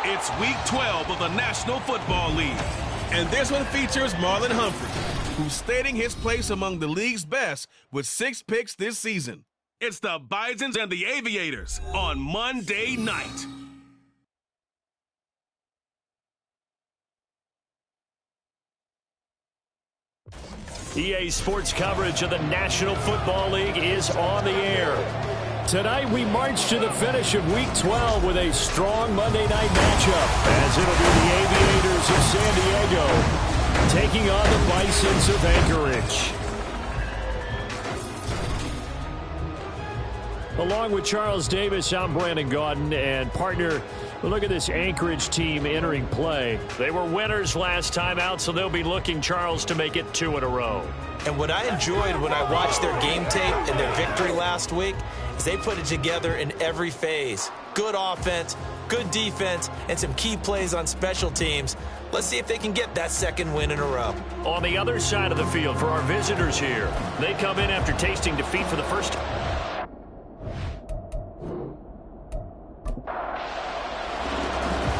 It's Week 12 of the National Football League. And this one features Marlon Humphrey, who's stating his place among the league's best with 6 picks this season. It's the Bisons and the Aviators on Monday night. EA Sports coverage of the National Football League is on the air. Tonight we march to the finish of Week 12 with a strong Monday night matchup, as it'll be the Aviators of San Diego taking on the Bisons of Anchorage. Along with Charles Davis, I'm Brandon Gaudin, and partner, look at this Anchorage team entering play. They were winners last time out, so they'll be looking, Charles, to make it 2 in a row. And what I enjoyed when I watched their game tape and their victory last week is they put it together in every phase. Good offense, good defense, and some key plays on special teams. Let's see if they can get that 2nd win in a row. On the other side of the field for our visitors here, they come in after tasting defeat for the first time.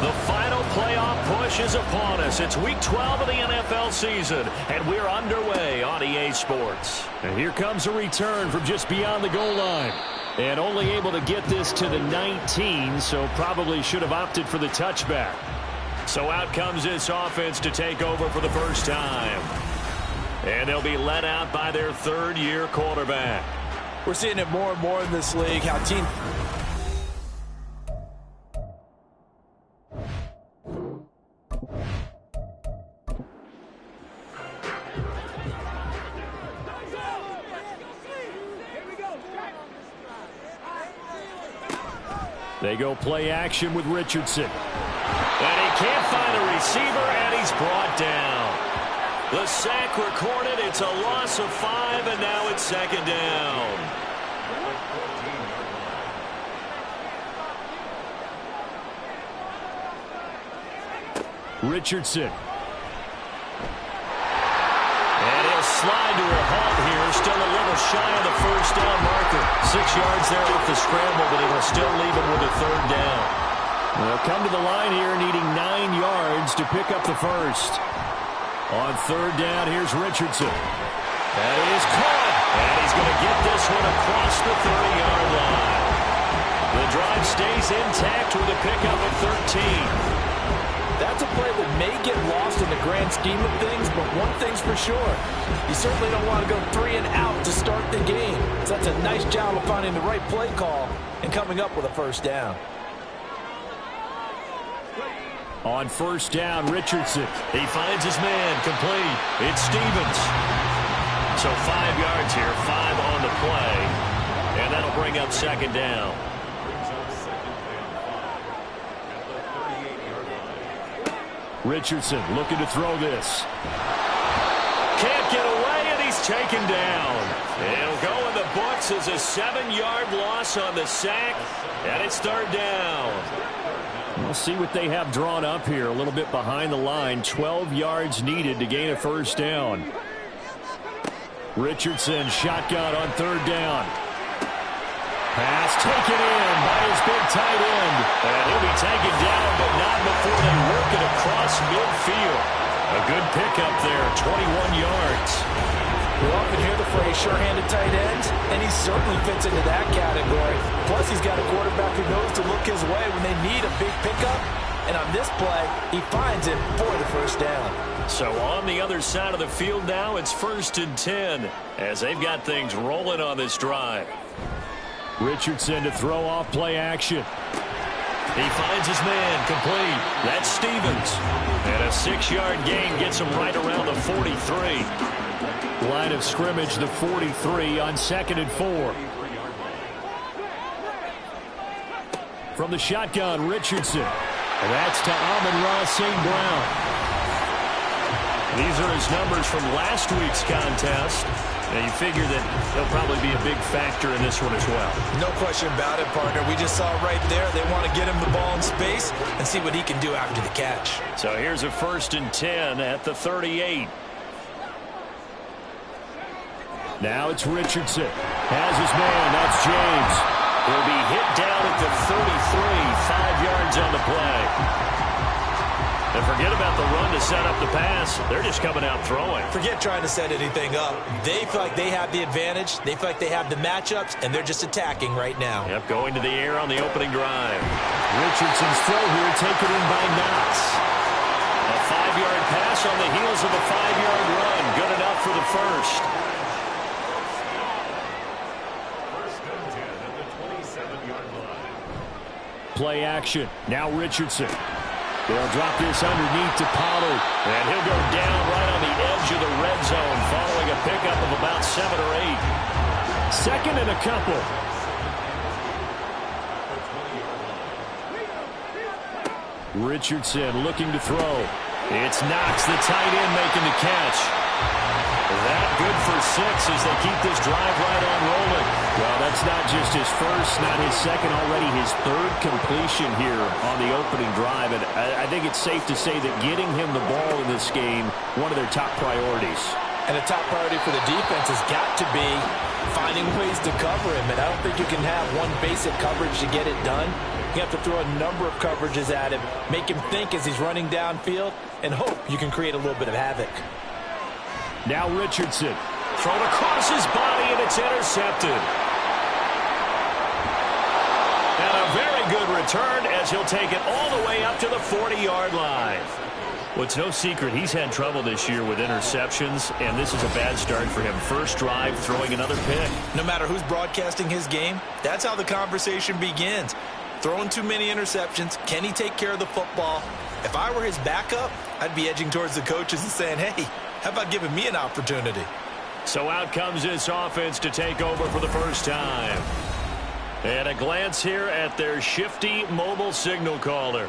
The final playoff push is upon us. It's Week 12 of the NFL season, and we're underway on EA Sports. And here comes a return from just beyond the goal line. And only able to get this to the 19, so probably should have opted for the touchback. So out comes this offense to take over for the first time. And they'll be led out by their 3rd-year quarterback. We're seeing it more and more in this league, how teams... They go play action with Richardson. And he can't find a receiver, and he's brought down. The sack recorded. It's a loss of 5, and now it's 2nd down. Richardson. And he'll slide to a halt here. Still a little shy of the 1st down marker. 6 yards there off the scramble, but he will still leave him with a 3rd down. They'll come to the line here needing 9 yards to pick up the 1st. On 3rd down, here's Richardson. That is caught. And he's going to get this one across the 30-yard line. The drive stays intact with a pickup at 13. That's a play that may get lost in the grand scheme of things, but one thing's for sure. You certainly don't want to go 3 and out to start the game. So that's a nice job of finding the right play call and coming up with a 1st down. On 1st down, Richardson. He finds his man, complete. It's Stevens. So 5 yards here, 5 on the play. And that'll bring up 2nd down. Richardson looking to throw this. Can't get away, and he's taken down. It'll go in the books as a 7-yard loss on the sack, and it's 3rd down. We'll see what they have drawn up here. A little bit behind the line. 12 yards needed to gain a 1st down. Richardson shotgun on 3rd down. Pass taken in by his big tight end. And he'll be taken down, but not before they work it across midfield. A good pickup there, 21 yards. We often hear the phrase sure-handed tight ends, and he certainly fits into that category. Plus, he's got a quarterback who knows to look his way when they need a big pickup. And on this play, he finds it for the 1st down. So on the other side of the field now, it's 1st and 10 as they've got things rolling on this drive. Richardson to throw off play action. He finds his man, complete. That's Stevens. And a 6-yard gain gets him right around the 43. Line of scrimmage, the 43 on 2nd and 4. From the shotgun, Richardson. And that's to Amon-Ra St. Brown. These are his numbers from last week's contest. Now, you figure that they'll probably be a big factor in this one as well. No question about it, partner. We just saw right there they want to get him the ball in space and see what he can do after the catch. So here's a 1st and 10 at the 38. Now it's Richardson. Has his man. That's James. He'll be hit down at the 33. 5 yards on the play. And forget about the run to set up the pass. They're just coming out throwing. Forget trying to set anything up. They feel like they have the advantage. They feel like they have the matchups, and they're just attacking right now. Yep, going to the air on the opening drive. Richardson's throw here taken in by Knox. A 5-yard pass on the heels of a 5-yard run. Good enough for the first. Play action. Now Richardson. They'll drop this underneath to Pollard. And he'll go down right on the edge of the red zone following a pickup of about 7 or 8. Second and a couple. Richardson looking to throw. It's Knox, the tight end, making the catch. That good for 6 as they keep this drive right on rolling. Well, that's not just his first, not his second, already his third completion here on the opening drive. And I think it's safe to say that getting him the ball in this game, one of their top priorities. And a top priority for the defense has got to be finding ways to cover him. And I don't think you can have one basic coverage to get it done. You have to throw a number of coverages at him, make him think as he's running downfield, and hope you can create a little bit of havoc. Now Richardson. Thrown across his body, and it's intercepted. And a very good return as he'll take it all the way up to the 40-yard line. Well, it's no secret he's had trouble this year with interceptions, and this is a bad start for him. First drive, throwing another pick. No matter who's broadcasting his game, that's how the conversation begins. Throwing too many interceptions. Can he take care of the football? If I were his backup, I'd be edging towards the coaches and saying, hey, how about giving me an opportunity? So out comes this offense to take over for the first time. And a glance here at their shifty mobile signal caller.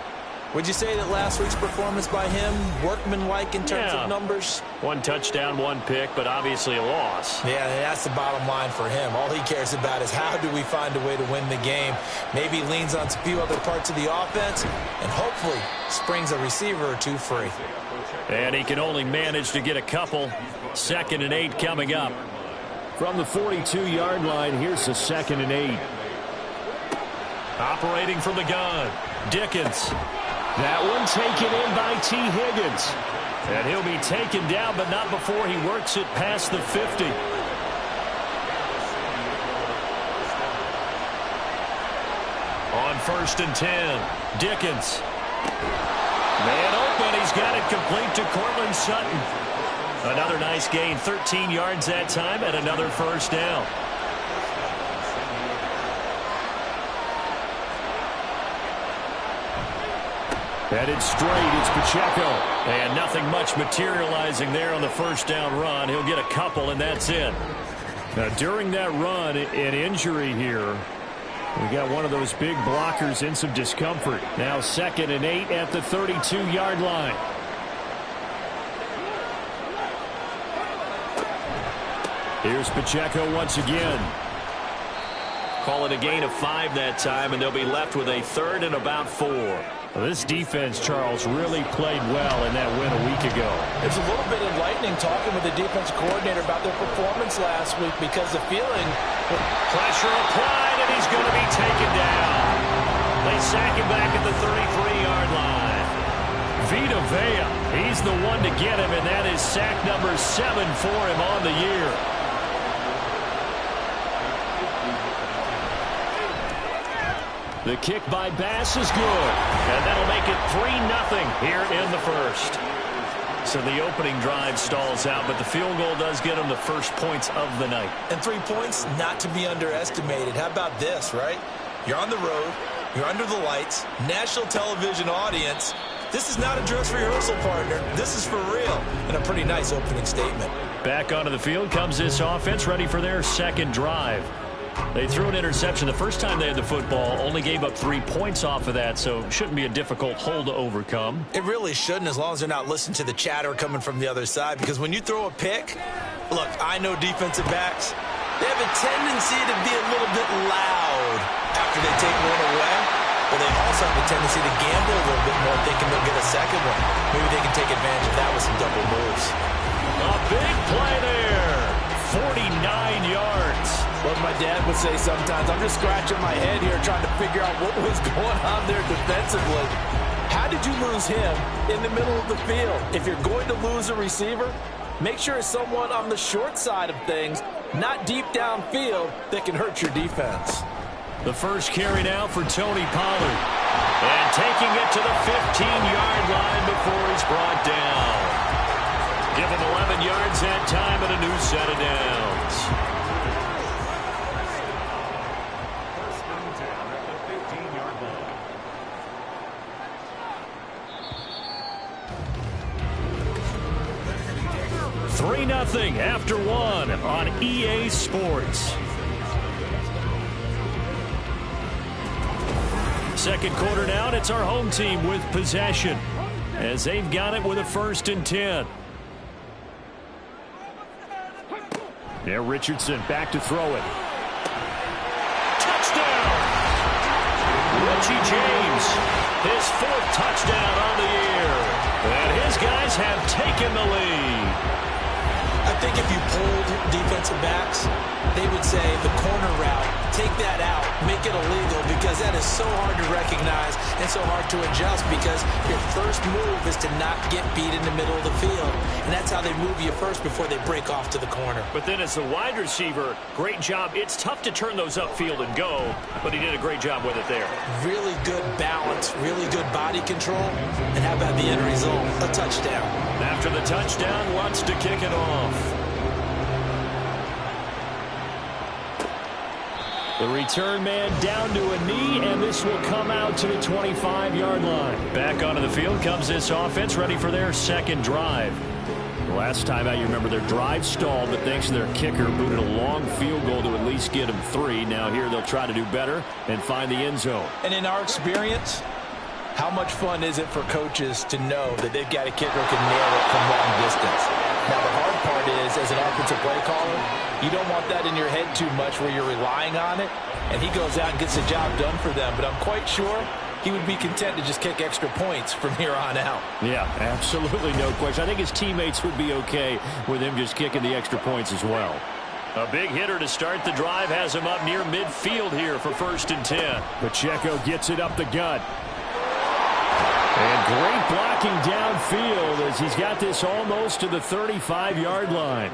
Would you say that last week's performance by him, workmanlike in terms of numbers? 1 touchdown, 1 pick, but obviously a loss. Yeah, that's the bottom line for him. All he cares about is how do we find a way to win the game. Maybe leans on a few other parts of the offense, and hopefully springs a receiver or 2 free. And he can only manage to get a couple. 2nd and 8 coming up. From the 42-yard line, here's the 2nd and 8. Operating from the gun, Dickens. That one taken in by T. Higgins. And he'll be taken down, but not before he works it past the 50. On 1st and 10, Dickens. Man open, he's got it complete to Cortland Sutton. Another nice gain, 13 yards that time, and another first down. Headed straight, it's Pacheco. And nothing much materializing there on the first down run. He'll get a couple, and that's it. Now, during that run, an injury here. We got one of those big blockers in some discomfort. Now 2nd and 8 at the 32-yard line. Here's Pacheco once again. Call it a gain of 5 that time, and they'll be left with a 3rd and about 4. Well, this defense, Charles, really played well in that win a week ago. It's a little bit enlightening talking with the defensive coordinator about their performance last week because the feeling... Pressure applied, and he's going to be taken down. They sack him back at the 33-yard line. Vita Vea, he's the one to get him, and that is sack number 7 for him on the year. The kick by Bass is good, and that'll make it 3-0 here in the first. So the opening drive stalls out, but the field goal does get them the first points of the night. And 3 points, not to be underestimated. How about this, right? You're on the road, you're under the lights, national television audience. This is not a dress rehearsal, partner. This is for real, and a pretty nice opening statement. Back onto the field comes this offense, ready for their second drive. They threw an interception the first time they had the football, only gave up 3 points off of that, so it shouldn't be a difficult hole to overcome. It really shouldn't, as long as they're not listening to the chatter coming from the other side, because when you throw a pick, look, I know defensive backs, they have a tendency to be a little bit loud after they take one away, but they also have a tendency to gamble a little bit more, thinking they'll get a second one. Maybe they can take advantage of that with some double moves. A big play there. 49 yards. What my dad would say sometimes, I'm just scratching my head here trying to figure out what was going on there defensively. How did you lose him in the middle of the field? If you're going to lose a receiver, make sure it's someone on the short side of things, not deep downfield, that can hurt your defense. The first carry now for Tony Pollard. And taking it to the 15-yard line before he's brought down. Give him 11 yards that time and a new set of downs. First down at the 15-yard line. 3-0 after one on EA Sports. Second quarter now, and it's our home team with possession as they've got it with a 1st and 10. Now Richardson back to throw it. Touchdown! Richie James, his 4th touchdown on the year. And his guys have taken the lead. I think if you polled defensive backs, they would say the corner route, take that out, make it illegal, because that is so hard to recognize and so hard to adjust, because your first move is to not get beat in the middle of the field. And that's how they move you first before they break off to the corner. But then as the wide receiver, great job. It's tough to turn those upfield and go, but he did a great job with it there. Really good balance, really good body control. And how about the end result? A touchdown. After the touchdown, wants to kick it off. The return man down to a knee, and this will come out to the 25-yard line. Back onto the field comes this offense, ready for their second drive. The last time out, you remember their drive stalled, but thanks to their kicker, booted a long field goal to at least get them 3. Now here they'll try to do better and find the end zone. And in our experience, how much fun is it for coaches to know that they've got a kicker who can nail it from long distance? Now, the hard part is, as an offensive play caller, you don't want that in your head too much where you're relying on it, and he goes out and gets the job done for them. But I'm quite sure he would be content to just kick extra points from here on out. Yeah, absolutely no question. I think his teammates would be okay with him just kicking the extra points as well. A big hitter to start the drive has him up near midfield here for 1st and 10. Pacheco gets it up the gut. And great blocking downfield as he's got this almost to the 35-yard line.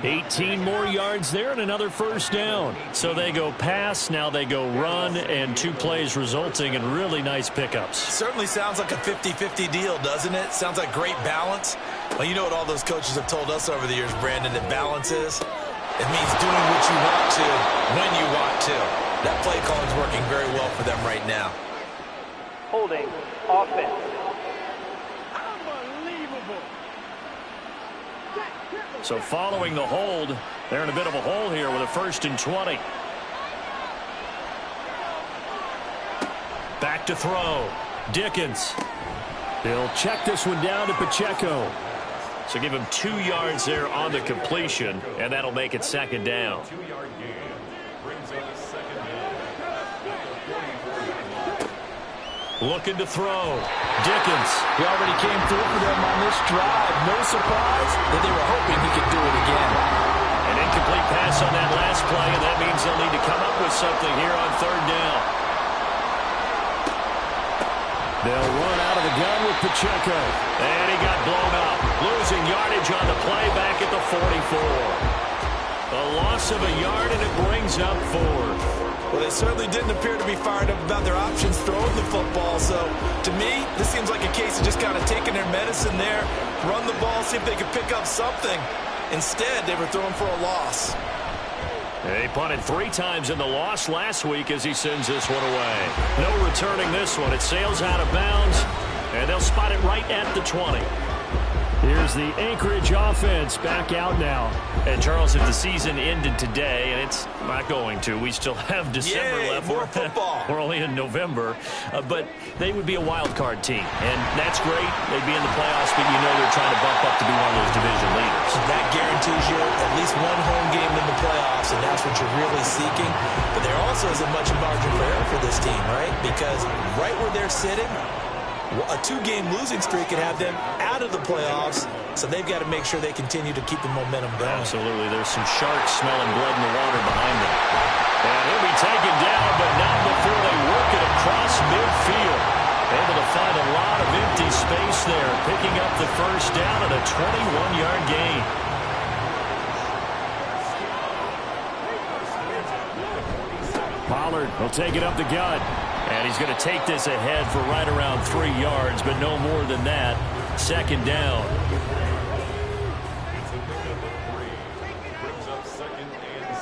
18 more yards there and another 1st down. So they go pass, now they go run, and 2 plays resulting in really nice pickups. Certainly sounds like a 50-50 deal, doesn't it? Sounds like great balance. Well, you know what all those coaches have told us over the years, Brandon, that balance is? It means doing what you want to when you want to. That play calling is working very well for them right now. Holding offense. So following the hold, they're in a bit of a hole here with a 1st and 20. Back to throw. Dickens. He'll check this one down to Pacheco. So give him 2 yards there on the completion, and that'll make it 2nd down. 2-yard gain brings up 2nd down. Looking to throw. Dickens. He already came through for them on this drive. No surprise that they were hoping he could do it again. An incomplete pass on that last play, and that means they'll need to come up with something here on 3rd down. They'll run out of the gun with Pacheco. And he got blown up. Losing yardage on the play back at the 44. A loss of a yard, and it brings up 4th. Well, they certainly didn't appear to be fired up about their options throwing the football. So, to me, this seems like a case of just kind of taking their medicine there, run the ball, see if they could pick up something. Instead, they were throwing for a loss. He punted 3 times in the loss last week as he sends this one away. No returning this one. It sails out of bounds, and they'll spot it right at the 20. Here's the Anchorage offense back out now. And, Charles, if the season ended today, and it's not going to, we still have December left. More football. We're only in November. But they would be a wild card team. And that's great. They'd be in the playoffs, but you know they're trying to bump up to be one of those division leaders. That guarantees you at least one home game in the playoffs, and that's what you're really seeking. But there also isn't much margin for error for this team, right? Because right where they're sitting, A 2-game losing streak could have them out of the playoffs, so they've got to make sure they continue to keep the momentum going. Absolutely. There's some sharks smelling blood in the water behind them. And he'll be taken down, but not before they work it across midfield. Able to find a lot of empty space there, picking up the first down at a 21-yard gain. Pollard will take it up the gut. And he's going to take this ahead for right around 3 yards, but no more than that. Second down. It's a pickup of 3. Brings up 2nd and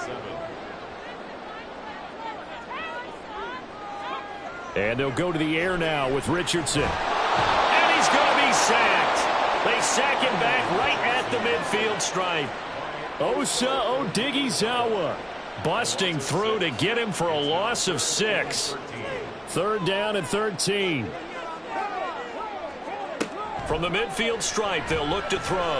7. And they'll go to the air now with Richardson. And he's going to be sacked. They sack him back right at the midfield stripe. Osa Odighizuwa busting through to get him for a loss of 6. 3rd down and 13. From the midfield stripe, they'll look to throw.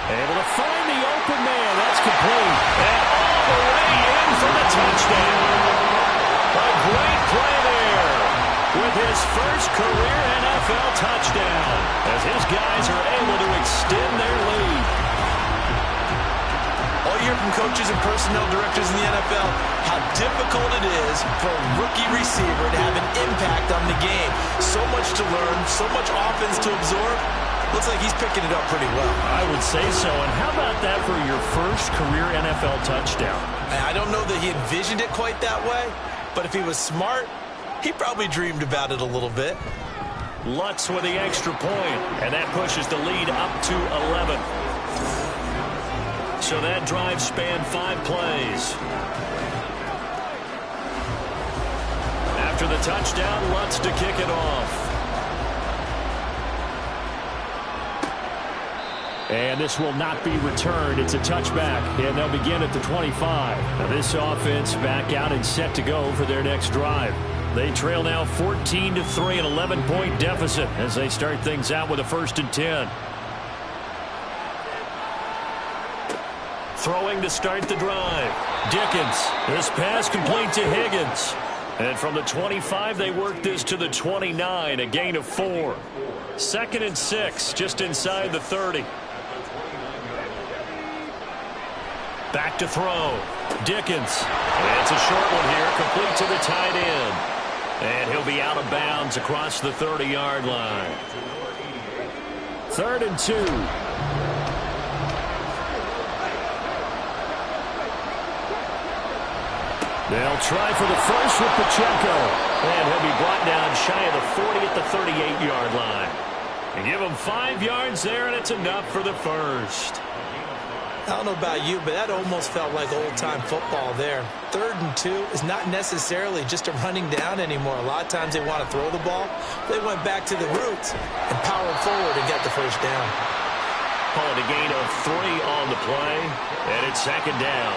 Able to find the open man. That's complete. And all the way in for the touchdown. A great play there with his first career NFL touchdown as his guys are able to extend their lead. All year from coaches and personnel directors in the NFL how difficult it is for a rookie receiver to have an impact on the game. So much to learn, so much offense to absorb. Looks like he's picking it up pretty well. I would say so. And how about that for your first career NFL touchdown? I don't know that he envisioned it quite that way, but if he was smart, he probably dreamed about it a little bit. Lutz with the extra point, and that pushes the lead up to 11. So that drive spanned 5 plays. After the touchdown, Lutz to kick it off. And this will not be returned. It's a touchback, and they'll begin at the 25. Now this offense back out and set to go for their next drive. They trail now 14-3, an 11-point deficit as they start things out with a 1st and 10. Throwing to start the drive. Dickens. This pass complete to Higgins. And from the 25, they work this to the 29, a gain of 4. 2nd and 6, just inside the 30. Back to throw. Dickens. And it's a short one here, complete to the tight end. And he'll be out of bounds across the 30-yard line. 3rd and 2. They'll try for the first with Pacheco. And he'll be brought down shy of the 40 at the 38-yard line. And give him 5 yards there, and it's enough for the first. I don't know about you, but that almost felt like old-time football there. 3rd and 2 is not necessarily just a running down anymore. A lot of times they want to throw the ball. They went back to the roots and powered forward and got the first down. Call it a gain of 3 on the play, and it's 2nd down.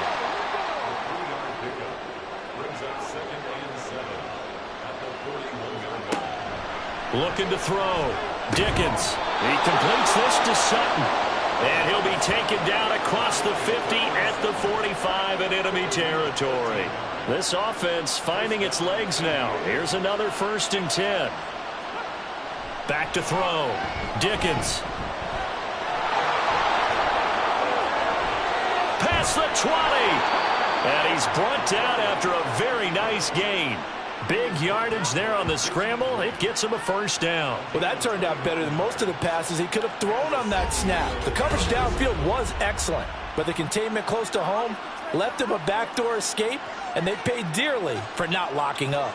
Looking to throw. Dickens. He completes this to Sutton. And he'll be taken down across the 50 at the 45 in enemy territory. This offense finding its legs now. Here's another 1st and 10. Back to throw. Dickens. Past the 20. And he's brought down after a very nice gain. Big yardage there on the scramble. It gets him a 1st down. Well, that turned out better than most of the passes he could have thrown on that snap. The coverage downfield was excellent, but the containment close to home left him a backdoor escape, and they paid dearly for not locking up.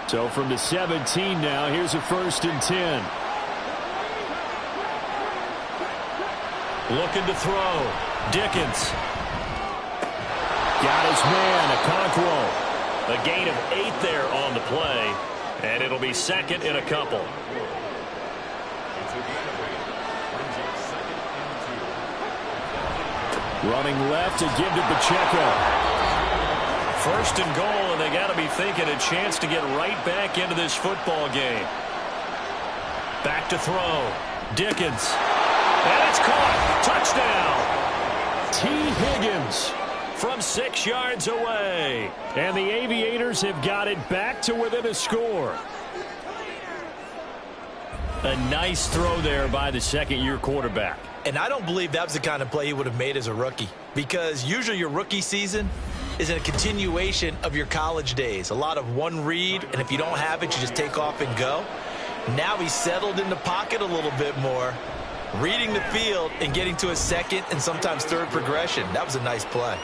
So from the 17 now, here's a 1st and 10. Looking to throw. Dickens. Got his man, Okonkwo. A gain of 8 there on the play, and it'll be 2nd and a couple. Running left to give to Pacheco. 1st and goal, and they got to be thinking a chance to get right back into this football game. Back to throw. Dickens. And it's caught. Touchdown. T. Higgins. from 6 yards away. And the Aviators have got it back to within a score. A nice throw there by the second-year quarterback. And I don't believe that was the kind of play he would have made as a rookie, because usually your rookie season is in a continuation of your college days. A lot of one read, and if you don't have it, you just take off and go. Now he's settled in the pocket a little bit more, reading the field and getting to a second and sometimes third progression. That was a nice play.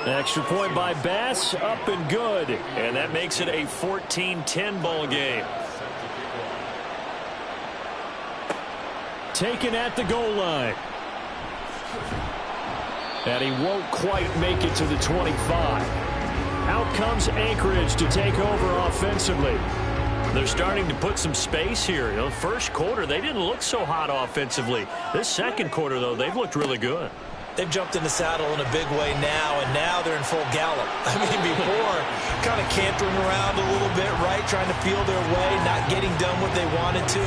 Extra point by Bass, up and good. And that makes it a 14-10 ball game. Taken at the goal line. And he won't quite make it to the 25. Out comes Anchorage to take over offensively. They're starting to put some space here. You know, first quarter, they didn't look so hot offensively. This second quarter, though, they've looked really good. They've jumped in the saddle in a big way now, and now they're in full gallop. I mean, before, kind of cantering around a little bit, right, trying to feel their way, not getting done what they wanted to.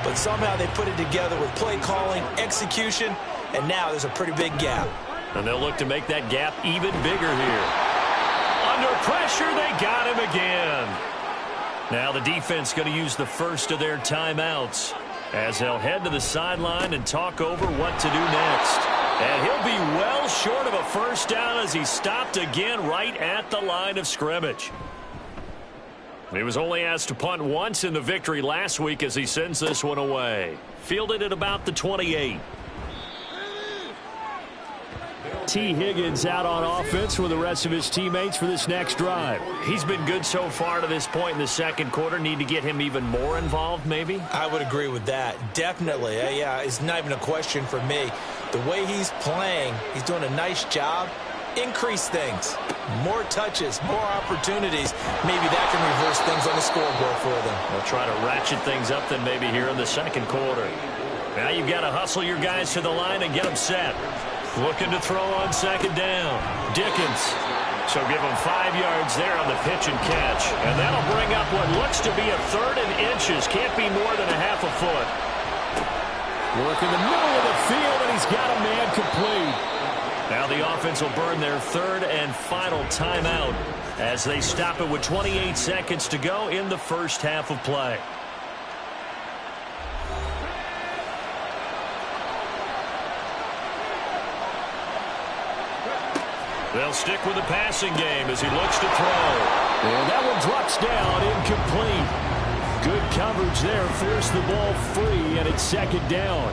But somehow they put it together with play calling, execution, and now there's a pretty big gap. And they'll look to make that gap even bigger here. Under pressure, they got him again. Now the defense going to use the first of their timeouts as they'll head to the sideline and talk over what to do next. And he'll be well short of a first down as he stopped again right at the line of scrimmage. He was only asked to punt once in the victory last week as he sends this one away. Fielded at about the 28. T. Higgins out on offense with the rest of his teammates for this next drive. He's been good so far to this point in the second quarter. Need to get him even more involved, maybe? I would agree with that. Definitely. Yeah, it's not even a question for me. The way he's playing, he's doing a nice job. Increase things. More touches, more opportunities. Maybe that can reverse things on the scoreboard for them. They'll try to ratchet things up then maybe here in the second quarter. Now you've got to hustle your guys to the line and get them set. Looking to throw on second down. Dickens. So give him 5 yards there on the pitch and catch. And that'll bring up what looks to be a third and inches. Can't be more than a half a foot. Work in the middle of the field, and he's got a man complete. Now the offense will burn their third and final timeout as they stop it with 28 seconds to go in the first half of play. They'll stick with the passing game as he looks to throw. And that one drops down, incomplete. Good coverage there, forced the ball free, and it's second down.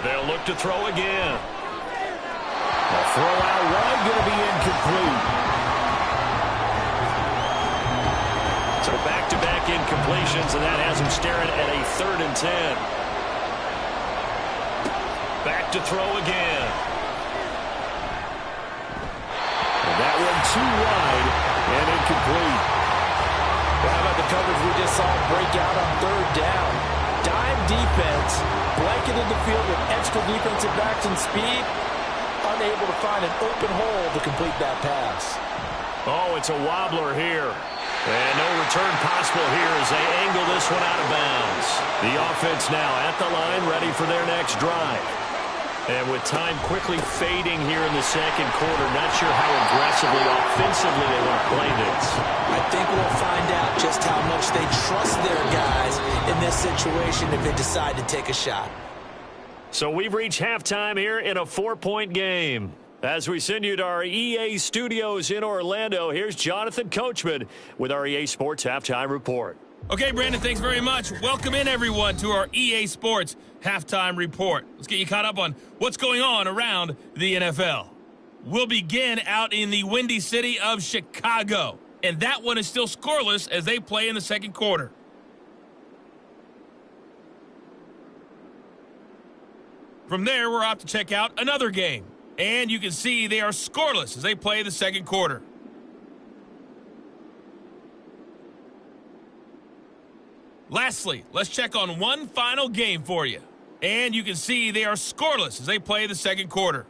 They'll look to throw again. A throw out wide, going to be incomplete. So back-to-back incompletions, and that has him staring at a 3rd and 10. Back to throw again. And that one too wide and incomplete. Well, how about the coverage we just saw break out on 3rd down? Dime defense, blanketed the field with extra defensive backs and speed, unable to find an open hole to complete that pass. Oh, it's a wobbler here. And no return possible here as they angle this one out of bounds. The offense now at the line, ready for their next drive. And with time quickly fading here in the second quarter, not sure how aggressively, offensively they want to play this. I think we'll find out just how much they trust their guys in this situation if they decide to take a shot. So we've reached halftime here in a 4-point game. As we send you to our EA studios in Orlando, here's Jonathan Coachman with our EA Sports Halftime Report. Okay, Brandon, thanks very much. Welcome in, everyone, to our EA Sports Halftime Report. Let's get you caught up on what's going on around the NFL. We'll begin out in the windy city of Chicago, and that one is still scoreless as they play in the second quarter. From there, we're off to check out another game, and you can see they are scoreless as they play the second quarter. Lastly, let's check on one final game for you. And you can see they are scoreless as they play the second quarter.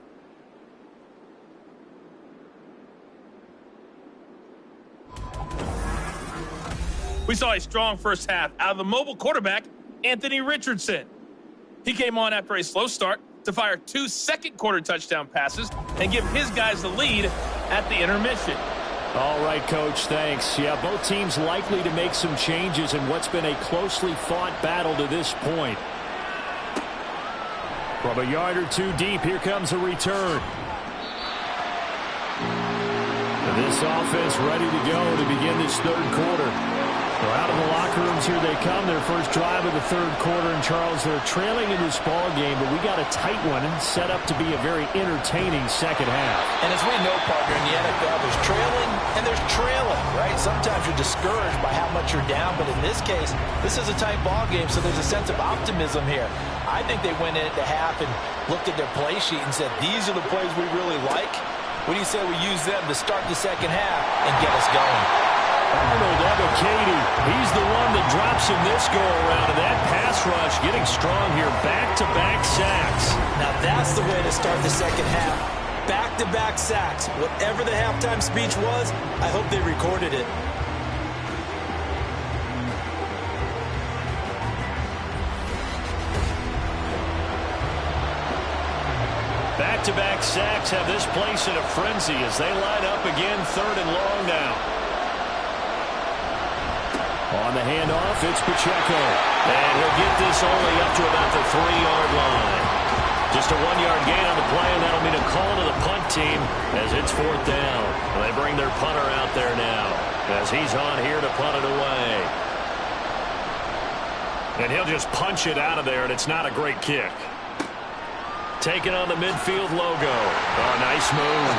We saw a strong first half out of the mobile quarterback, Anthony Richardson. He came on after a slow start to fire 2 second-quarter touchdown passes and give his guys the lead at the intermission. All right, Coach, thanks. Yeah, both teams likely to make some changes in what's been a closely fought battle to this point. From a yard or two deep, here comes a return. And this offense ready to go to begin this third quarter. Well, out of the locker rooms, here they come. Their first drive of the third quarter. And, Charles, they're trailing in this ball game, but we got a tight one set up to be a very entertaining second half. And as we know, partner, in the NFL, there's trailing and there's trailing, right? Sometimes you're discouraged by how much you're down, but in this case, this is a tight ball game, so there's a sense of optimism here. I think they went in at the half and looked at their play sheet and said, these are the plays we really like. What do you say we use them to start the second half and get us going? Aviators, he's the one that drops him this go-around, and that pass rush getting strong here. Back-to-back sacks. Now that's the way to start the second half. Back-to-back sacks. Whatever the halftime speech was, I hope they recorded it. Back-to-back sacks have this place in a frenzy as they line up again, 3rd and long now. On the handoff, it's Pacheco. And he'll get this only up to about the 3-yard line. Just a 1-yard gain on the play, and that'll mean a call to the punt team as it's 4th down. And they bring their punter out there now as he's on here to punt it away. And he'll just punch it out of there, and it's not a great kick. Taking on the midfield logo. Oh, nice move.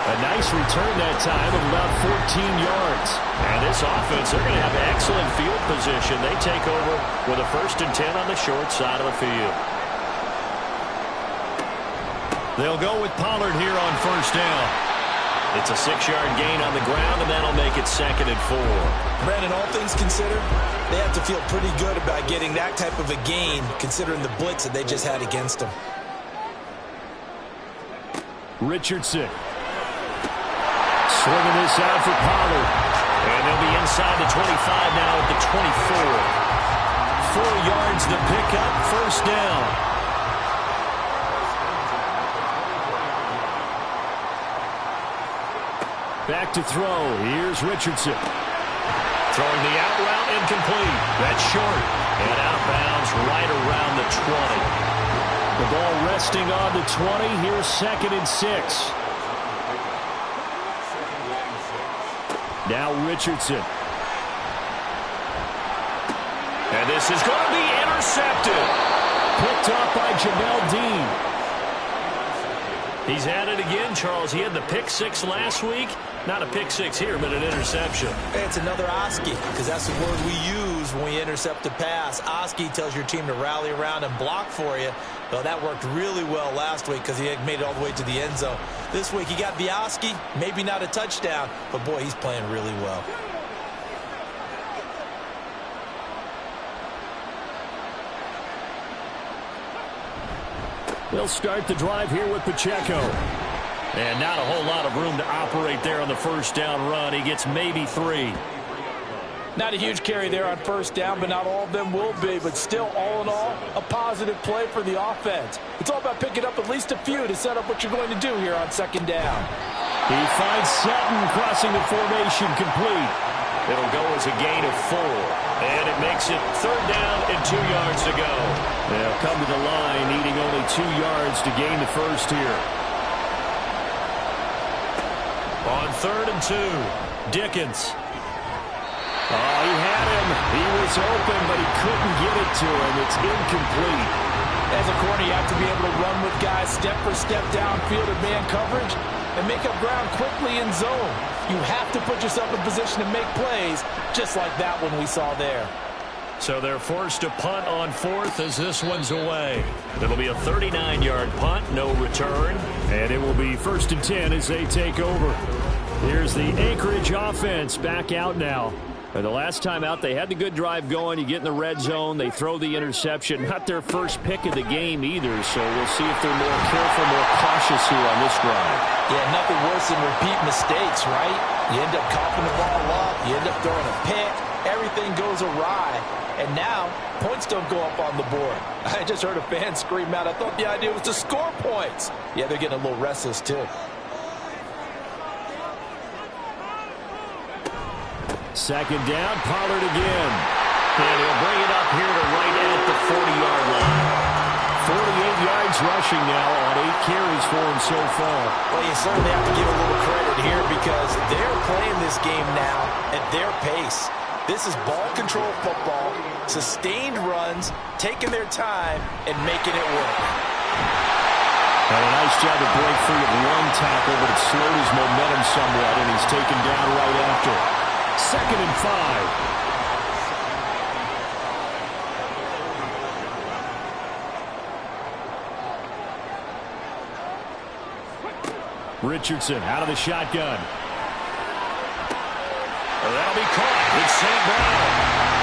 A nice return that time of about 14 yards. And this offense, they're going to have excellent field position. They take over with a 1st and 10 on the short side of the field. They'll go with Pollard here on 1st down. It's a 6-yard gain on the ground, and that'll make it 2nd and 4. Brandon, all things considered, they have to feel pretty good about getting that type of a gain, considering the blitz that they just had against them. Richardson. Swinging this out for Pollard. And they'll be inside the 25 now at the 24. 4 yards to pick up, 1st down. Back to throw. Here's Richardson. Throwing the out route incomplete. That's short. And outbounds right around the 20. The ball resting on the 20. Here's 2nd and 6. Now Richardson. And this is going to be intercepted. Picked off by Jamel Dean. He's at it again, Charles. He had the pick 6 last week. Not a pick 6 here, but an interception. Hey, it's another Oski, because that's the word we use when we intercept a pass. Oski tells your team to rally around and block for you. Well, that worked really well last week because he had made it all the way to the end zone. This week, he got the Oski, maybe not a touchdown, but boy, he's playing really well. They'll start the drive here with Pacheco. And not a whole lot of room to operate there on the 1st down run. He gets maybe 3. Not a huge carry there on 1st down, but not all of them will be. But still, all in all, a positive play for the offense. It's all about picking up at least a few to set up what you're going to do here on 2nd down. He finds Sutton crossing the formation complete. It'll go as a gain of 4. And it makes it 3rd down and 2 yards to go. They'll come to the line, needing only 2 yards to gain the 1st here. On 3rd and 2, Dickens. Oh, he had him. He was open, but he couldn't get it to him. It's incomplete. As a corner, you have to be able to run with guys step for step downfield in man coverage and make up ground quickly in zone. You have to put yourself in position to make plays, just like that one we saw there. So they're forced to punt on 4th as this one's away. It'll be a 39-yard punt, no return. And it will be 1st and 10 as they take over. Here's the Anchorage offense back out now. And the last time out, they had the good drive going. You get in the red zone, they throw the interception. Not their first pick of the game either, so we'll see if they're more careful, more cautious here on this drive. Yeah, nothing worse than repeat mistakes, right? You end up coughing the ball up, you end up throwing a pick. everything goes awry. And now, points don't go up on the board. I just heard a fan scream out. I thought the idea was to score points. Yeah, they're getting a little restless, too. Second down, Pollard again. And he'll bring it up here to right at the 40-yard line. 48 yards rushing now on 8 carries for him so far. Well, you certainly have to give a little credit here because they're playing this game now at their pace. This is ball control football, sustained runs, taking their time, and making it work. And a nice job to break free of one tackle, but it slowed his momentum somewhat, and he's taken down right after. 2nd and 5. Richardson out of the shotgun. That'll be caught. It's St. Brown.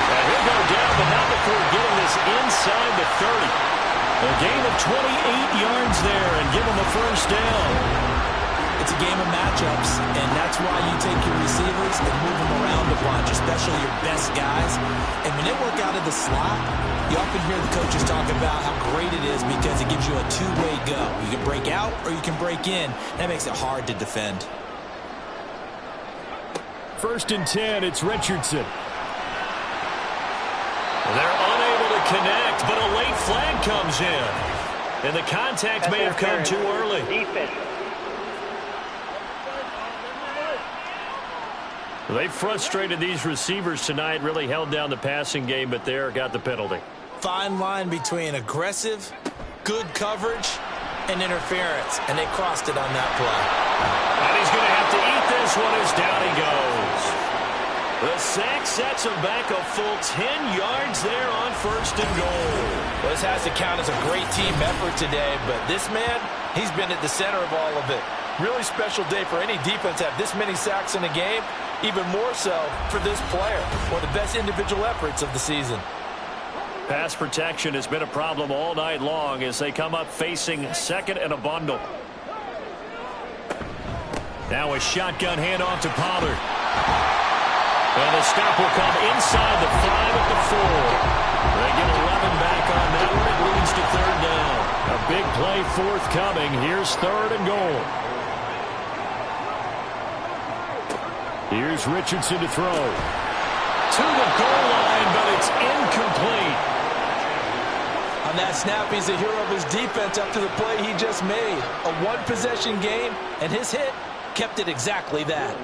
And he'll go down, but not before getting this inside the 30. A gain of 28 yards there and give him a first down. It's a game of matchups, and that's why you take your receivers and move them around a bunch, especially your best guys. And when they work out of the slot, you often hear the coaches talk about how great it is because it gives you a two-way go. You can break out or you can break in. That makes it hard to defend. 1st and 10, it's Richardson. They're unable to connect, but a late flag comes in. And the contact may have come too early. Defense. They frustrated these receivers tonight, really held down the passing game, but there got the penalty. Fine line between aggressive, good coverage, and interference, and they crossed it on that play. And he's going to have to eat this one as down he goes. The sack sets him back a full 10 yards there on 1st and goal. Well, this has to count as a great team effort today, but this man, he's been at the center of all of it. Really special day for any defense to have this many sacks in a game, even more so for this player. One of the best individual efforts of the season. Pass protection has been a problem all night long as they come up facing 2nd and a bundle. Now a shotgun handoff to Pollard. And the stop will come inside the 5 at the 4. They get 11 back on that one. It leads to 3rd down. A big play forthcoming. Here's 3rd and goal. Here's Richardson to throw. To the goal line, but it's incomplete. On that snap, he's the hero of his defense after the play he just made. A one-possession game, and his hit kept it exactly that.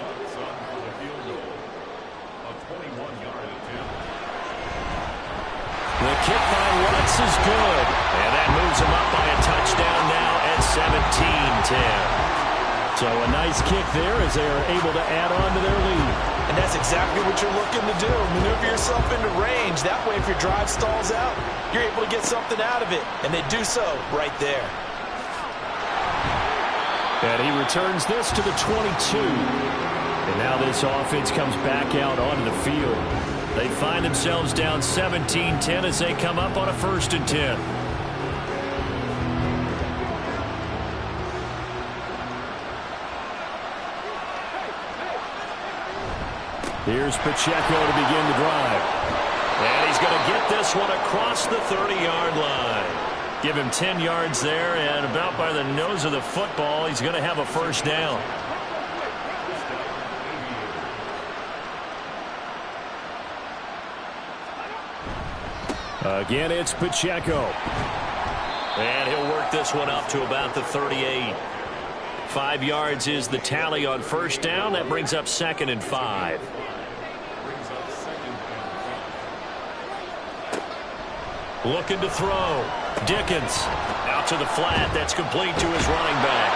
The kick by Lutz is good. And that moves him up by a touchdown now at 17-10. So a nice kick there as they are able to add on to their lead. And that's exactly what you're looking to do. Maneuver yourself into range. That way, if your drive stalls out, you're able to get something out of it. And they do so right there. And he returns this to the 22. And now this offense comes back out onto the field. They find themselves down 17-10 as they come up on a 1st and 10. Here's Pacheco to begin the drive. And he's going to get this one across the 30-yard line. Give him 10 yards there, and about by the nose of the football, he's going to have a first down. Again, it's Pacheco. And he'll work this one up to about the 38. 5 yards is the tally on 1st down. That brings up 2nd and 5. Looking to throw. Dickens out to the flat. That's complete to his running back.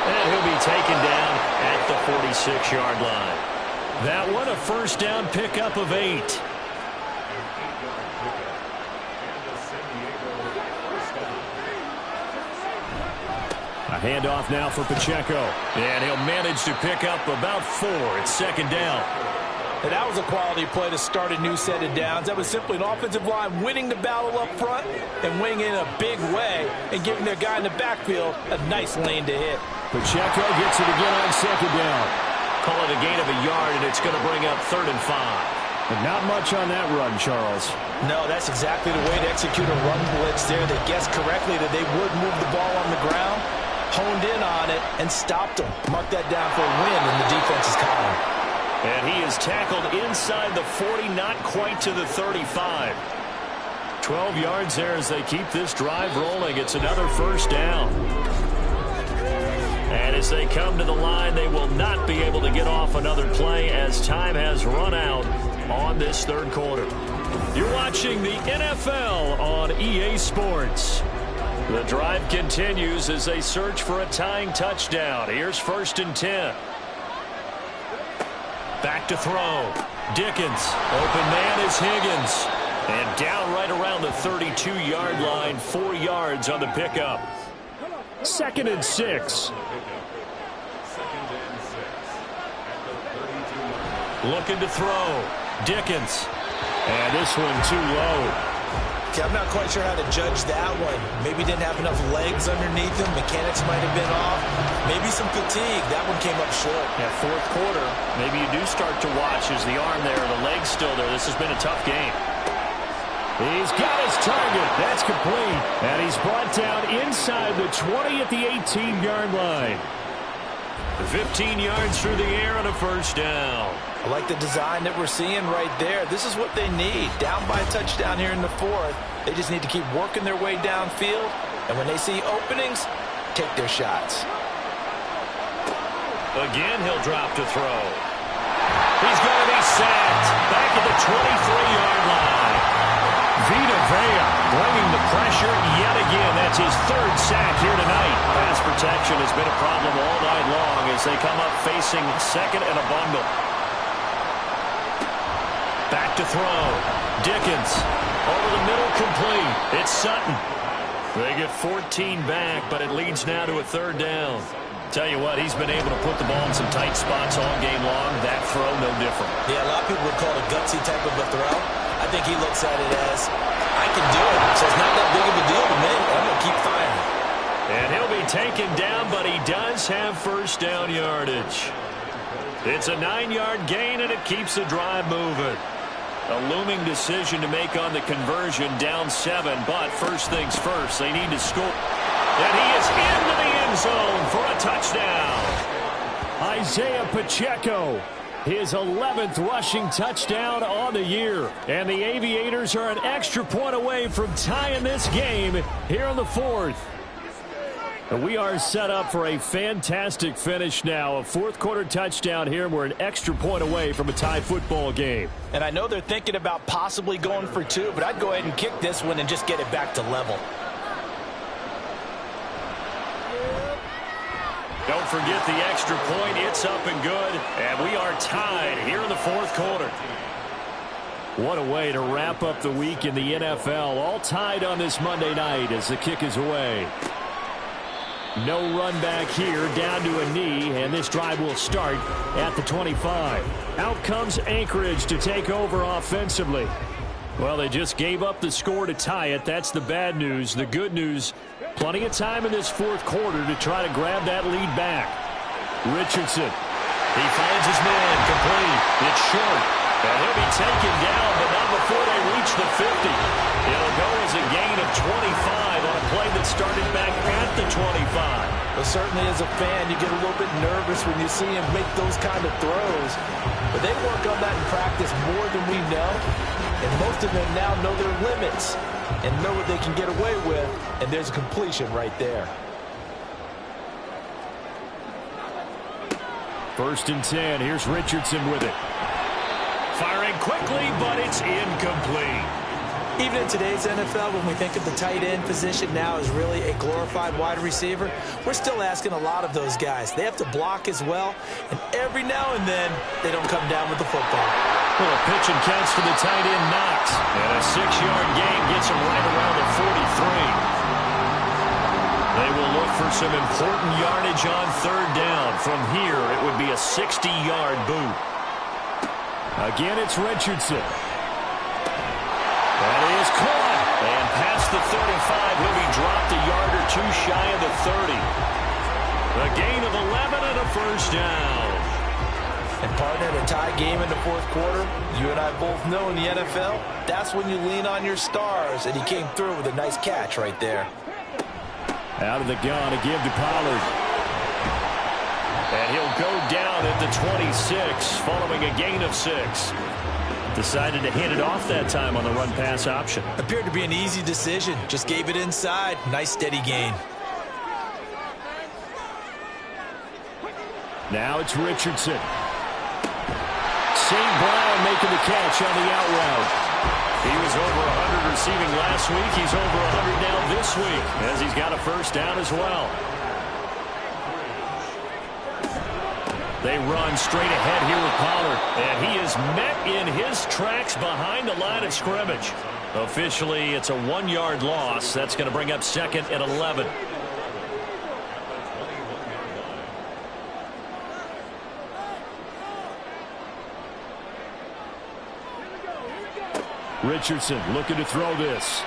And he'll be taken down at the 46-yard line. That one a first down pickup of 8. A handoff now for Pacheco. And he'll manage to pick up about 4. It's 2nd down. And that was a quality play to start a new set of downs. That was simply an offensive line winning the battle up front and winning in a big way and giving their guy in the backfield a nice lane to hit. Pacheco gets it again on 2nd down. Call it a gain of a yard, and it's going to bring up 3rd and 5. But not much on that run, Charles. No, that's exactly the way to execute a run blitz there. They guessed correctly that they would move the ball on the ground, honed in on it, and stopped them. Mark that down for a win in the defense's column. And he is tackled inside the 40, not quite to the 35. 12 yards there as they keep this drive rolling. It's another first down. And as they come to the line, they will not be able to get off another play as time has run out on this third quarter. You're watching the NFL on EA Sports. The drive continues as they search for a tying touchdown. Here's 1st and 10. Back to throw. Dickens. Open man is Higgins. And down right around the 32-yard line. 4 yards on the pickup. 2nd and 6. Looking to throw. Dickens. And this one too low. Okay, I'm not quite sure how to judge that one. Maybe didn't have enough legs underneath him. Mechanics might have been off. Maybe some fatigue. That one came up short. Yeah, fourth quarter, maybe you do start to watch as the arm there, the leg's still there. This has been a tough game. He's got his target. That's complete. And he's brought down inside the 20 at the 18-yard line. 15 yards through the air and a first down. I like the design that we're seeing right there. This is what they need. Down by a touchdown here in the 4th. They just need to keep working their way downfield. And when they see openings, take their shots. Again, he'll drop to throw. He's going to be sacked. Back at the 23-yard line. Vita Vea bringing the pressure yet again. That's his 3rd sack here tonight. Pass protection has been a problem all night long as they come up facing 2nd and a bundle. Back to throw. Dickens. Over the middle, complete. It's Sutton. They get 14 back, but it leads now to a 3rd down. Tell you what, he's been able to put the ball in some tight spots all game long. That throw, no different. Yeah, a lot of people would call it a gutsy type of a throw. I think he looks at it as, I can do it, so it's not that big of a deal to me. I'm going to keep firing. And he'll be taken down, but he does have first down yardage. It's a 9-yard gain, and it keeps the drive moving. A looming decision to make on the conversion, down 7, but first things first, they need to score. And he is into the end zone for a touchdown. Isaiah Pacheco, his 11th rushing touchdown on the year. And the Aviators are an extra point away from tying this game here in the 4th. And we are set up for a fantastic finish now. A 4th quarter touchdown here. We're an extra point away from a tie football game. And I know they're thinking about possibly going for 2, but I'd go ahead and kick this one and just get it back to level. Don't forget the extra point. It's up and good. And we are tied here in the 4th quarter. What a way to wrap up the week in the NFL. All tied on this Monday night as the kick is away. No run back here, down to a knee, and this drive will start at the 25. Out comes Anchorage to take over offensively. Well, they just gave up the score to tie it. That's the bad news. The good news, plenty of time in this 4th quarter to try to grab that lead back. Richardson. He finds his man, complete. It's short. And he'll be taken down, but not before they reach the 50. It'll go as a gain of 25 on a play that started back at the 25. Well, certainly as a fan, you get a little bit nervous when you see him make those kind of throws. But they work on that in practice more than we know. And most of them now know their limits and know what they can get away with. And there's a completion right there. 1st and 10. Here's Richardson with it. Firing quickly, but it's incomplete. Even in today's NFL, when we think of the tight end position now as really a glorified wide receiver, we're still asking a lot of those guys. They have to block as well, and every now and then, they don't come down with the football. Well, a pitch and counts for the tight end, Knox. And a 6-yard gain gets him right around the 43. They will look for some important yardage on 3rd down. From here, it would be a 60-yard boot. Again, it's Richardson. That is caught. And past the 35, he'll be dropped a yard or 2 shy of the 30. A gain of 11 and a first down. And partner, in a tie game in the fourth quarter, you and I both know in the NFL, that's when you lean on your stars, and he came through with a nice catch right there. Out of the gun to give to Pollard. And he'll go down at the 26 following a gain of 6. Decided to hand it off that time on the run-pass option. Appeared to be an easy decision. Just gave it inside. Nice steady gain. Now it's Richardson. St. Brown making the catch on the out route. He was over 100 receiving last week. He's over 100 now this week as he's got a first down as well. They run straight ahead here with Pollard, and he is met in his tracks behind the line of scrimmage. Officially, it's a 1-yard loss. That's going to bring up 2nd and 11. Richardson looking to throw this.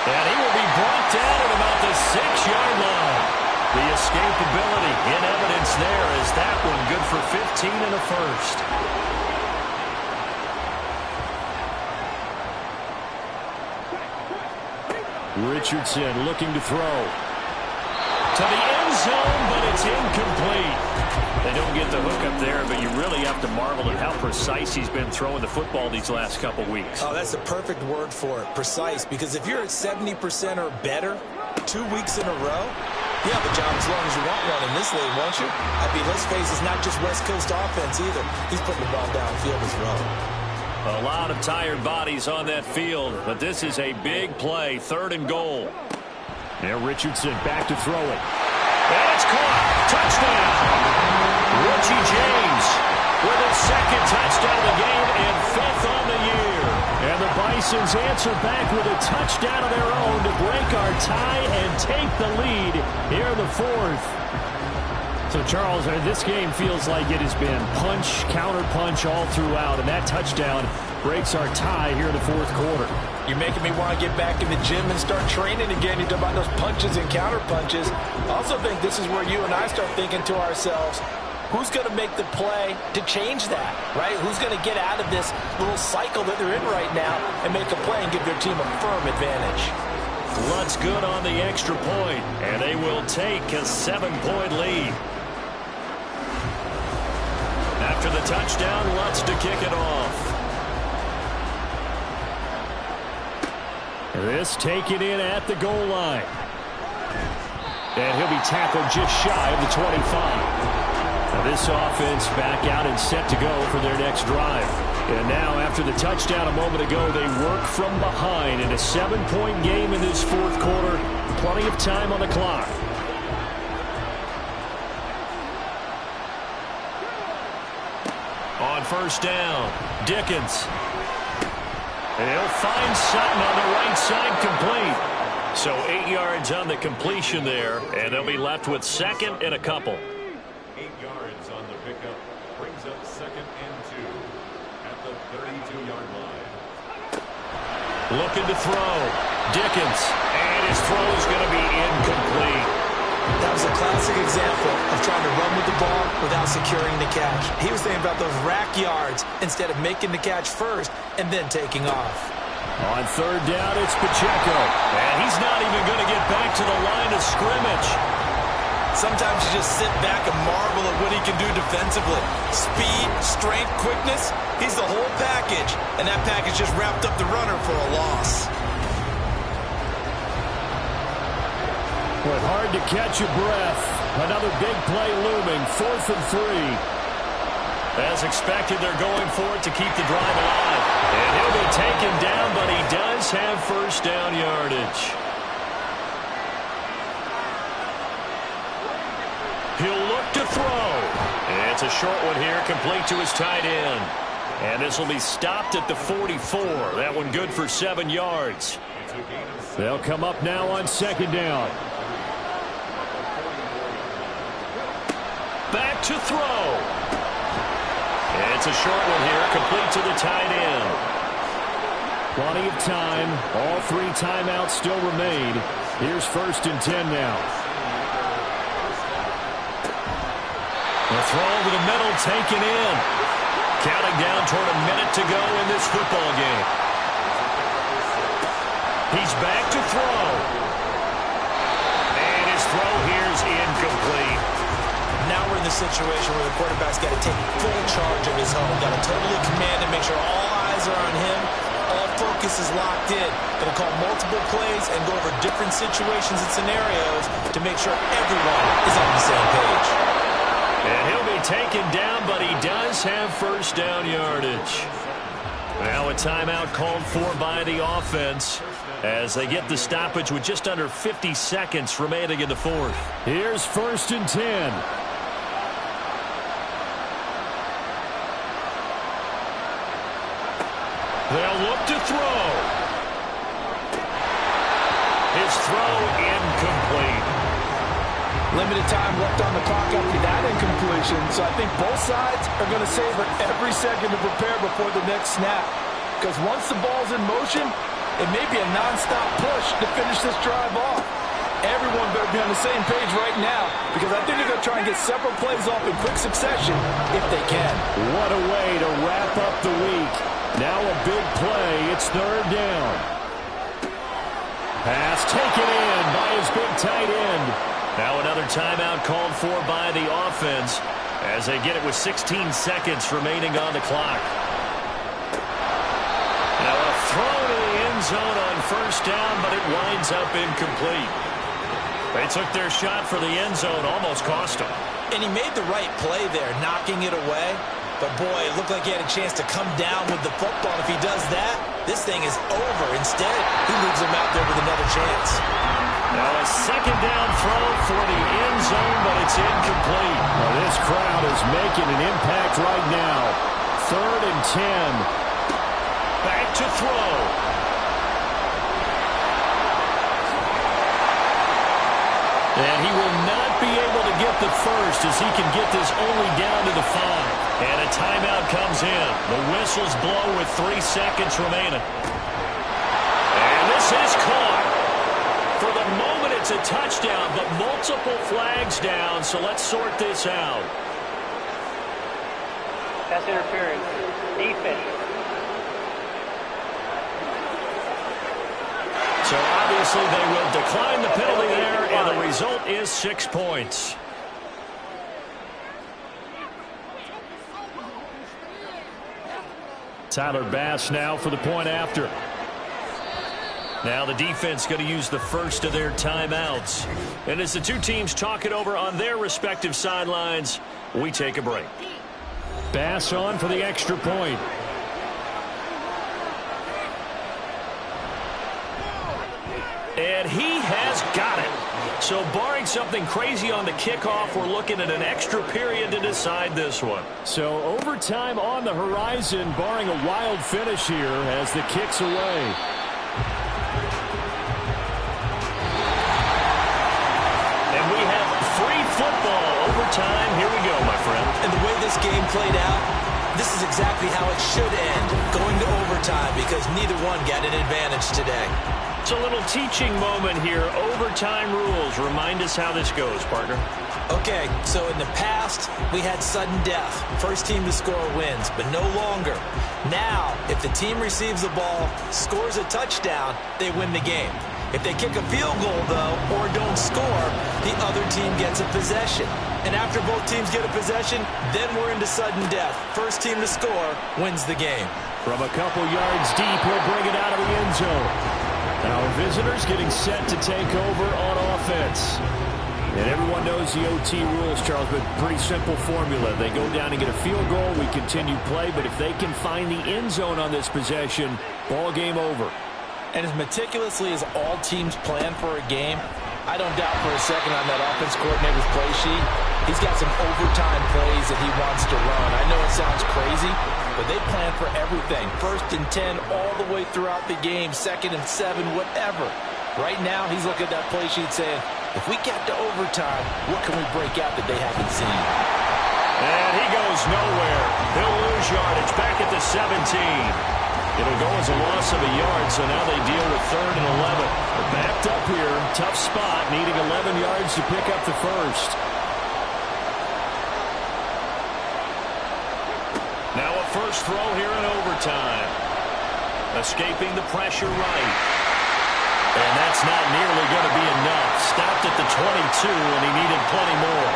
And he will be brought down at about the 6-yard line. The escapability in evidence there is that one good for 15 and a first. Richardson looking to throw. To the end zone, but it's incomplete. They don't get the hook up there, but you really have to marvel at how precise he's been throwing the football these last couple weeks. Oh, that's the perfect word for it, precise, because if you're at 70% or better 2 weeks in a row, you have a job as long as you want one in this league, won't you? I mean, let's face it, it's not just West Coast offense either. He's putting the ball downfield as well. A lot of tired bodies on that field, but this is a big play, 3rd and goal. Now Richardson back to throw it. And it's caught. Touchdown. Richie James with his 2nd touchdown of the game and 5th on the year. And the Bisons answer back with a touchdown of their own to break our tie and take the lead here in the 4th. So, Charles, this game feels like it has been punch, counter-punch all throughout, and that touchdown breaks our tie here in the 4th quarter. You're making me want to get back in the gym and start training again. You talk about those punches and counter-punches. I also think this is where you and I start thinking to ourselves, who's going to make the play to change that, right? Who's going to get out of this little cycle that they're in right now and make a play and give their team a firm advantage? Lutz good on the extra point, and they will take a 7-point lead. After the touchdown, Lutz to kick it off. This taken in at the goal line. And he'll be tackled just shy of the 25. Now this offense back out and set to go for their next drive. And now after the touchdown a moment ago, they work from behind in a 7-point game in this 4th quarter. Plenty of time on the clock. On first down, Dickens. And he'll find Sutton on the right side, complete. So 8 yards on the completion there, and they'll be left with 2nd and a couple. 8 yards on the pickup brings up 2nd and 2 at the 32-yard line. Looking to throw, Dickens, and his throw is going to be incomplete. That was a classic example of trying to run with the ball without securing the catch. He was thinking about those rack yards instead of making the catch first and then taking off. On 3rd down, it's Pacheco. And he's not even going to get back to the line of scrimmage. Sometimes you just sit back and marvel at what he can do defensively. Speed, strength, quickness, he's the whole package. And that package just wrapped up the runner for a loss. But hard to catch your breath. Another big play looming. 4th and 3. As expected, they're going for it to keep the drive alive. And he'll be taken down, but he does have first down yardage. He'll look to throw. And it's a short one here, complete to his tight end. And this will be stopped at the 44. That one good for 7 yards. They'll come up now on 2nd down. Back to throw. It's a short one here, complete to the tight end. Plenty of time. All 3 timeouts still remain. Here's 1st and 10 now. The throw over the middle taken in. Counting down toward a minute to go in this football game. He's back to throw. And his throw here is incomplete. Now we're in the situation where the quarterback's got to take full charge of his own. Got to totally command and make sure all eyes are on him. All focus is locked in. Going to call multiple plays and go over different situations and scenarios to make sure everyone is on the same page. And he'll be taken down, but he does have first down yardage. Now a timeout called for by the offense as they get the stoppage with just under 50 seconds remaining in the fourth. Here's 1st and 10. They'll look to throw. His throw incomplete. Limited time left on the clock after that incompletion, so I think both sides are going to savor every second to prepare before the next snap. Because once the ball's in motion, it may be a nonstop push to finish this drive off. Everyone better be on the same page right now, because I think they're going to try and get several plays off in quick succession if they can. What a way to wrap up the week. Now a big play. It's 3rd down. Pass taken in by his big tight end. Now another timeout called for by the offense as they get it with 16 seconds remaining on the clock. Now a throw to the end zone on 1st down, but it winds up incomplete. They took their shot for the end zone, almost cost them. And he made the right play there, knocking it away. But, boy, it looked like he had a chance to come down with the football. If he does that, this thing is over. Instead, he leaves him out there with another chance. Now a 2nd down throw for the end zone, but it's incomplete. Well, this crowd is making an impact right now. 3rd and 10. Back to throw. And he will not be able to get the first as he can get this only down to the 5. And a timeout comes in. The whistles blow with 3 seconds remaining. And this is caught. For the moment, it's a touchdown, but multiple flags down, so let's sort this out. Pass interference. Defense. So obviously they will decline the penalty there, and the result is 6 points. Tyler Bass now for the point after. Now the defense going to use the first of their timeouts. And as the two teams talk it over on their respective sidelines, we take a break. Bass on for the extra point. And he has got it. So barring something crazy on the kickoff, we're looking at an extra period to decide this one. So overtime on the horizon, barring a wild finish here as the kick's away. And we have free football overtime. Here we go, my friend. And the way this game played out, this is exactly how it should end, going to overtime, because neither one got an advantage today. It's a little teaching moment here. Overtime rules. Remind us how this goes, partner. Okay, so in the past, we had sudden death. First team to score wins, but no longer. Now, if the team receives the ball, scores a touchdown, they win the game. If they kick a field goal, though, or don't score, the other team gets a possession. And after both teams get a possession, then we're into sudden death. First team to score wins the game. From a couple yards deep, he'll bring it out of the end zone. Our visitors getting set to take over on offense. And everyone knows the OT rules, Charles, but pretty simple formula. They go down and get a field goal, we continue play, but if they can find the end zone on this possession, ball game over. And as meticulously as all teams plan for a game, I don't doubt for a second on that offense coordinator's play sheet, he's got some overtime plays that he wants to run. I know it sounds crazy, but they plan for everything. 1st and 10 all the way throughout the game, 2nd and 7, whatever. Right now, he's looking at that play sheet saying, if we get to overtime, what can we break out that they haven't seen? And he goes nowhere. He'll lose yardage back at the 17. It'll go as a loss of a yard, so now they deal with 3rd and 11. They're backed up here, tough spot, needing 11 yards to pick up the first. first throw here in overtime. Escaping the pressure right. And that's not nearly going to be enough. Stopped at the 22, and he needed plenty more.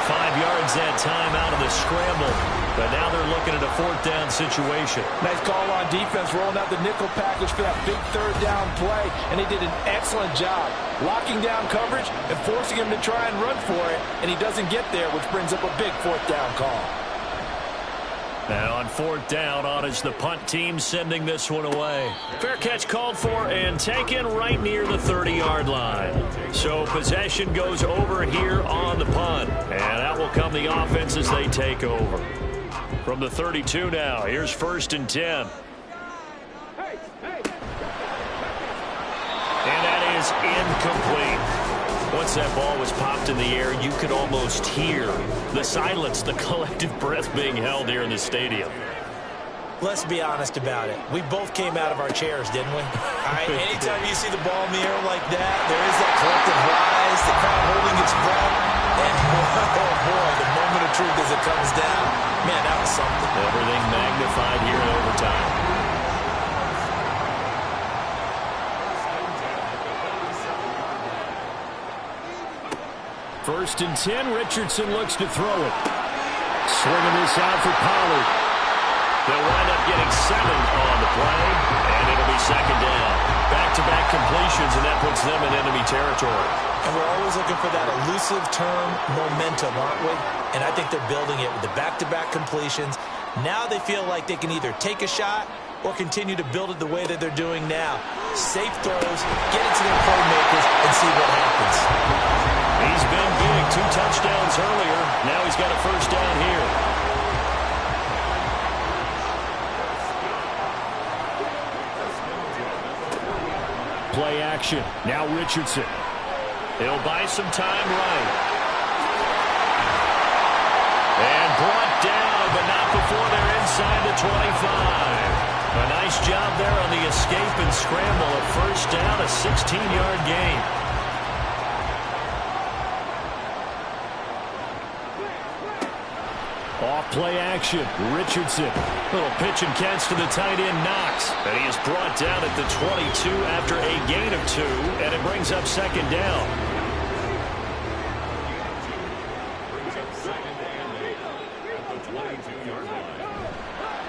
5 yards that time out of the scramble. But now they're looking at a 4th down situation. Nice call on defense, rolling out the nickel package for that big 3rd down play. And they did an excellent job locking down coverage and forcing him to try and run for it. And he doesn't get there, which brings up a big 4th down call. And on 4th down, on is the punt team sending this one away. Fair catch called for and taken right near the 30-yard line. So possession goes over here on the punt. And that will come the offense as they take over. From the 32 now, here's 1st and 10. And that is incomplete. Once that ball was popped in the air, you could almost hear the silence, the collective breath being held here in the stadium. Let's be honest about it. We both came out of our chairs, didn't we? All right, anytime you see the ball in the air like that, there is that collective rise, the crowd holding its breath, and oh boy, the moment of truth as it comes down. Man, that was something. Everything magnified here in overtime. First and 10, Richardson looks to throw it. Swinging this out for Pollard. They'll wind up getting 7 on the play, and it'll be 2nd down. Back-to-back completions, and that puts them in enemy territory. And we're always looking for that elusive term, momentum, aren't we? And I think they're building it with the back-to-back completions. Now they feel like they can either take a shot or continue to build it the way that they're doing now. Safe throws, get it to their playmakers, and see what happens. He's been big. 2 touchdowns earlier. Now he's got a 1st down here. Play action. Now Richardson. He'll buy some time right. And brought down, but not before they're inside the 25. A nice job there on the escape and scramble. A 1st down, a 16-yard gain. Off play action. Richardson. Little pitch and catch to the tight end, Knox. And he is brought down at the 22 after a gain of 2, and it brings up 2nd down.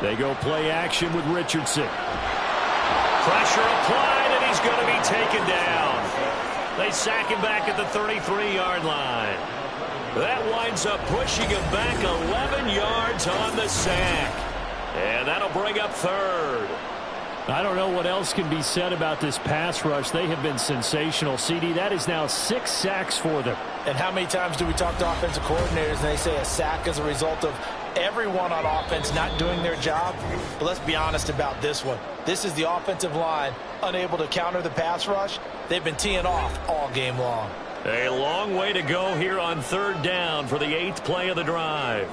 They go play action with Richardson. Pressure applied, and he's going to be taken down. They sack him back at the 33-yard line. That winds up pushing him back 11 yards on the sack. And that'll bring up 3rd. I don't know what else can be said about this pass rush. They have been sensational. CD, that is now 6 sacks for them. And how many times do we talk to offensive coordinators and they say a sack as a result of everyone on offense not doing their job? But let's be honest about this one. This is the offensive line unable to counter the pass rush. They've been teeing off all game long. A long way to go here on 3rd down for the 8th play of the drive.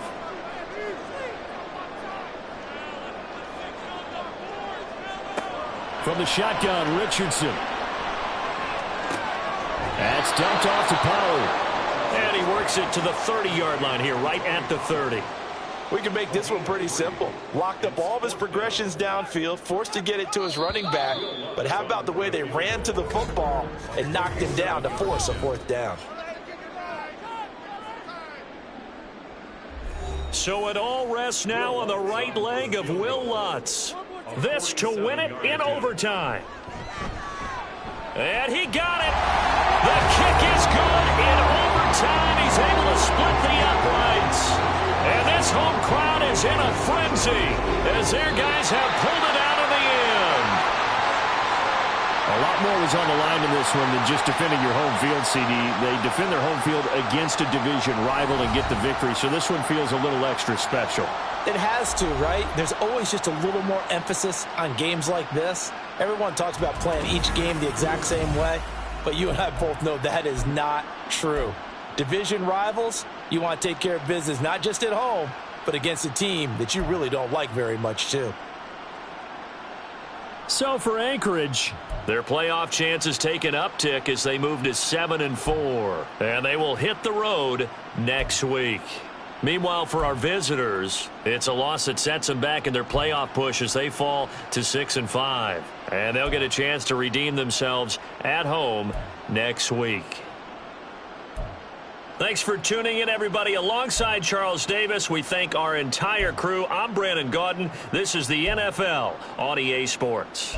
From the shotgun, Richardson. That's dumped off to Pollard. And he works it to the 30-yard line here, right at the 30. We can make this one pretty simple. Locked up all of his progressions downfield, forced to get it to his running back. But how about the way they ran to the football and knocked him down to force a 4th down? So it all rests now on the right leg of Will Lutz. This to win it in overtime. And he got it. The kick is good in overtime. He's able to split the uprights. And this home crowd is in a frenzy as their guys have pulled it out of the end. A lot more was on the line in this one than just defending your home field, CD. They defend their home field against a division rival and get the victory, so this one feels a little extra special. It has to, right? There's always just a little more emphasis on games like this. Everyone talks about playing each game the exact same way, but you and I both know that is not true. Division rivals, you want to take care of business not just at home, but against a team that you really don't like very much too. So for Anchorage, their playoff chances take an uptick as they move to 7-4. And they will hit the road next week. Meanwhile, for our visitors, it's a loss that sets them back in their playoff push as they fall to 6-5. And they'll get a chance to redeem themselves at home next week. Thanks for tuning in, everybody. Alongside Charles Davis, we thank our entire crew. I'm Brandon Gaudin. This is the NFL on EA Sports.